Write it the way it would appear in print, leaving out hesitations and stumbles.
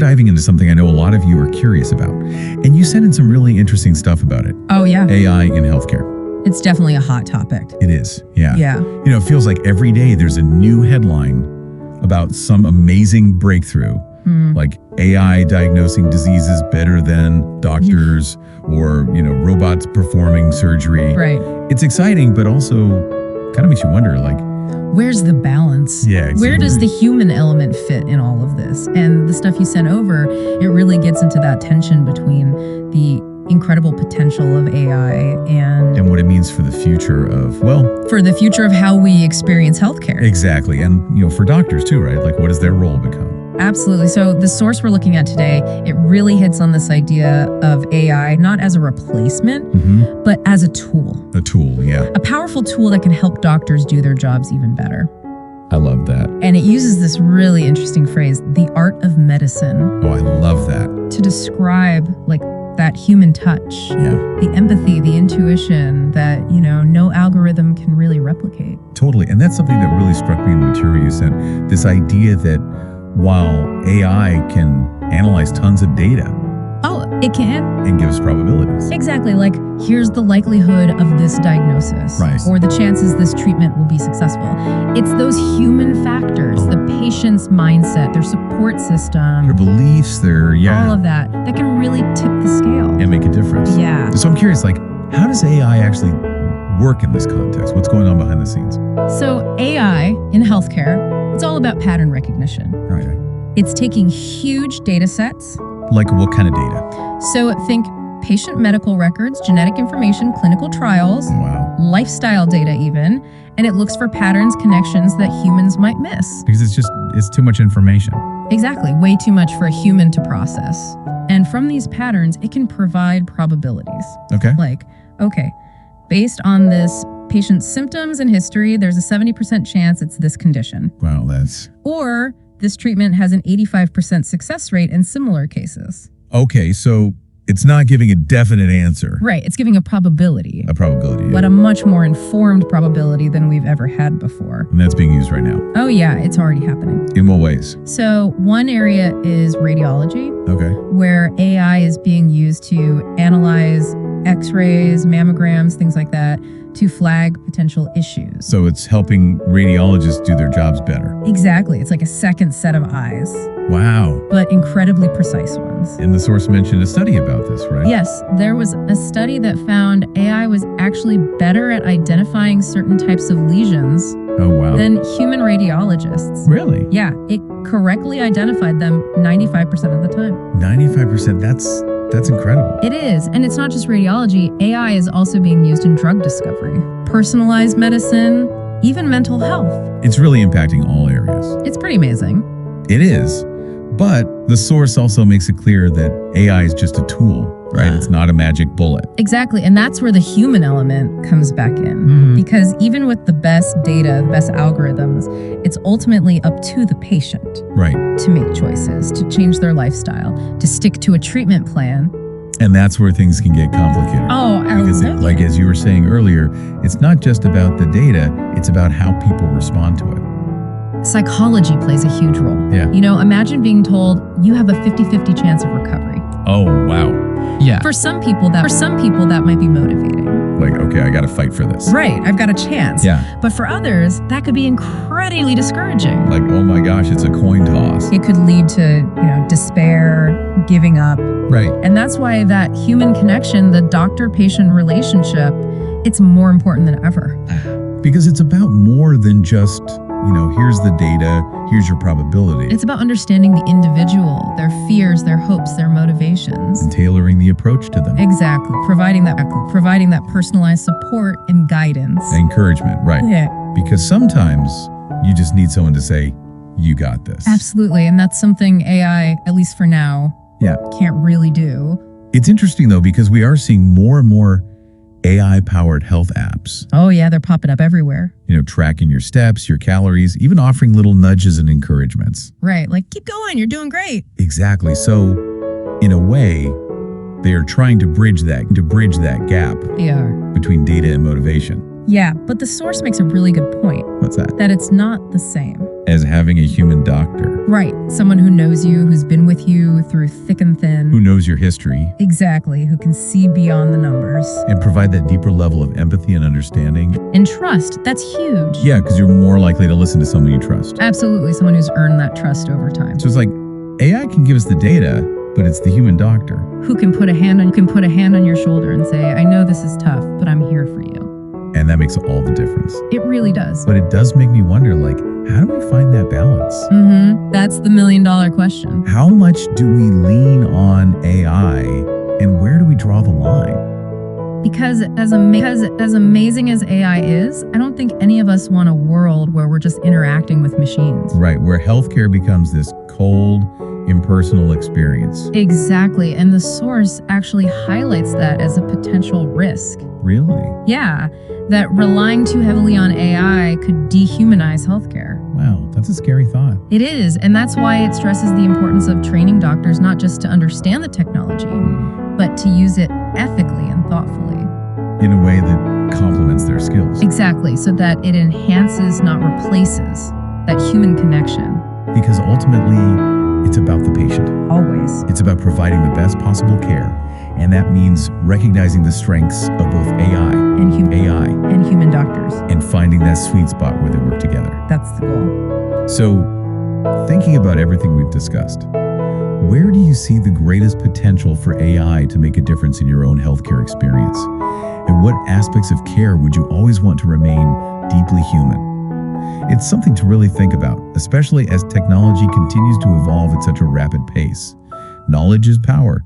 diving into something I know a lot of you are curious about. And you sent in some really interesting stuff about it. Oh, yeah. AI in healthcare. It's definitely a hot topic. It is, yeah. Yeah. You know, it feels like every day there's a new headline about some amazing breakthrough, like AI diagnosing diseases better than doctors or, you know, robots performing surgery. Right. It's exciting, but also kind of makes you wonder, like, where's the balance? Yeah, exactly. Where does the human element fit in all of this? And the stuff you sent over, it really gets into that tension between the incredible potential of AI and what it means for the future of, well, for the future of how we experience healthcare. Exactly. And, you know, for doctors too, right? Like, what does their role become? Absolutely. So the source we're looking at today, it really hits on this idea of AI, not as a replacement, but as a tool. A tool, yeah. A powerful tool that can help doctors do their jobs even better. I love that. And it uses this really interesting phrase, the art of medicine. Oh, I love that. To describe, like, that human touch, the empathy, the intuition that, you know, no algorithm can really replicate. Totally. And that's something that really struck me in the material you sent. This idea that while AI can analyze tons of data, it can. And gives probabilities. Exactly. Like, here's the likelihood of this diagnosis. Right. Or the chances this treatment will be successful. It's those human factors, the patient's mindset, their support system. Their beliefs, all of that can really tip the scale. And make a difference. Yeah. So I'm curious, like, how does AI actually work in this context? What's going on behind the scenes? So AI in healthcare, it's all about pattern recognition. Right. It's taking huge data sets. Like what kind of data? So think patient medical records, genetic information, clinical trials, lifestyle data even, and it looks for patterns, connections that humans might miss. Because it's too much information. Exactly, way too much for a human to process. And from these patterns, it can provide probabilities. Okay. Like, okay, based on this patient's symptoms and history, there's a 70% chance it's this condition. Wow, that's... Or this treatment has an 85% success rate in similar cases. Okay, so it's not giving a definite answer. Right, it's giving a probability. A probability, But a much more informed probability than we've ever had before. And that's being used right now. Oh yeah, it's already happening. In what ways? So one area is radiology. Okay. Where AI is being used to analyze x-rays, mammograms, things like that, to flag potential issues. So it's helping radiologists do their jobs better. Exactly. It's like a second set of eyes. Wow. But incredibly precise ones. And the source mentioned a study about this, right? Yes. There was a study that found AI was actually better at identifying certain types of lesions than human radiologists. Really? Yeah. It correctly identified them 95% of the time. 95%? That's incredible. It is. And it's not just radiology. AI is also being used in drug discovery, personalized medicine, even mental health. It's really impacting all areas. It's pretty amazing. It is. But the source also makes it clear that AI is just a tool, right? It's not a magic bullet. Exactly. And that's where the human element comes back in. Because even with the best data, the best algorithms, it's ultimately up to the patient to make choices, to change their lifestyle, to stick to a treatment plan. And that's where things can get complicated. Oh, because like as you were saying earlier, it's not just about the data, it's about how people respond to it. Psychology plays a huge role. Yeah. You know, imagine being told you have a 50-50 chance of recovery. Oh, wow. Yeah. For some people that might be motivating. Like, okay, I got to fight for this. Right, I've got a chance. Yeah. But for others, that could be incredibly discouraging. Like, oh my gosh, it's a coin toss. It could lead to, you know, despair, giving up. Right. And that's why that human connection, the doctor-patient relationship, it's more important than ever. Because it's about more than just, you know, here's the data, here's your probability. It's about understanding the individual, their fears, their hopes, their motivations. And tailoring the approach to them. Exactly. Providing that personalized support and guidance. Encouragement, right. Yeah. Because sometimes you just need someone to say, you got this. Absolutely. And that's something AI, at least for now, can't really do. It's interesting, though, because we are seeing more and more AI-powered health apps. Oh, yeah, they're popping up everywhere. You know, tracking your steps, your calories, even offering little nudges and encouragements. Right, like, keep going, you're doing great. Exactly. So, in a way, they are trying to bridge that gap between data and motivation. Yeah, but the source makes a really good point. What's that? That it's not the same. as having a human doctor. Right. Someone who knows you, who's been with you through thick and thin. Who knows your history. Exactly. Who can see beyond the numbers. And provide that deeper level of empathy and understanding. And trust. That's huge. Yeah, because you're more likely to listen to someone you trust. Absolutely. Someone who's earned that trust over time. So it's like AI can give us the data, but it's the human doctor who can put a hand on your shoulder and say, I know this is tough, but I'm here for you. And that makes all the difference. It really does. But it does make me wonder, like, how do we find that balance? That's the million-dollar question. How much do we lean on AI, and where do we draw the line? Because as amazing as AI is, I don't think any of us want a world where we're just interacting with machines. Right, where healthcare becomes this cold, impersonal experience. Exactly, and the source actually highlights that as a potential risk. Really? Yeah, that relying too heavily on AI could dehumanize healthcare. Wow, that's a scary thought. It is, and that's why it stresses the importance of training doctors not just to understand the technology, but to use it ethically and thoughtfully. In a way that complements their skills. Exactly, so that it enhances, not replaces, that human connection. Because ultimately, it's about the patient. Always. It's about providing the best possible care. And that means recognizing the strengths of both AI and human doctors. And finding that sweet spot where they work together. That's the goal. So, thinking about everything we've discussed, where do you see the greatest potential for AI to make a difference in your own healthcare experience? And what aspects of care would you always want to remain deeply human? It's something to really think about, especially as technology continues to evolve at such a rapid pace. Knowledge is power.